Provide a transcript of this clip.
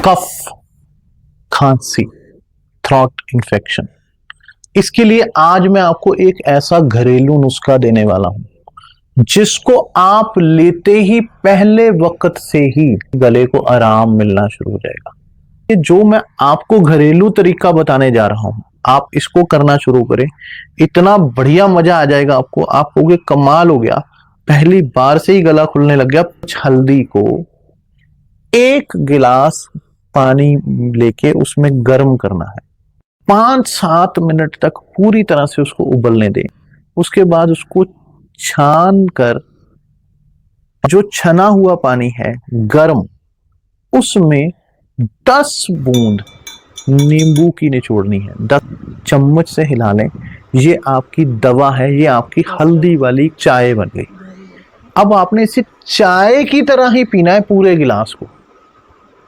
कफ, खांसी, throat infection, इसके लिए आज मैं आपको एक ऐसा घरेलू नुस्खा देने वाला हूं जिसको आप लेते ही पहले वक्त से ही गले को आराम मिलना शुरू हो जाएगा। ये जो मैं आपको घरेलू तरीका बताने जा रहा हूं, आप इसको करना शुरू करें, इतना बढ़िया मजा आ जाएगा आपको। आप कहोगे कमाल हो गया, पहली बार से ही गला खुलने लग गया। कुछ हल्दी को 1 गिलास पानी लेके उसमें गर्म करना है, 5-7 मिनट तक पूरी तरह से उसको उबलने दें। उसके बाद उसको छान कर जो छना हुआ पानी है गर्म, उसमें 10 बूंद नींबू की निचोड़नी है। 10 चम्मच से हिला लें। ये आपकी दवा है, ये आपकी हल्दी वाली चाय बन गई। अब आपने इसे चाय की तरह ही पीना है पूरे गिलास को।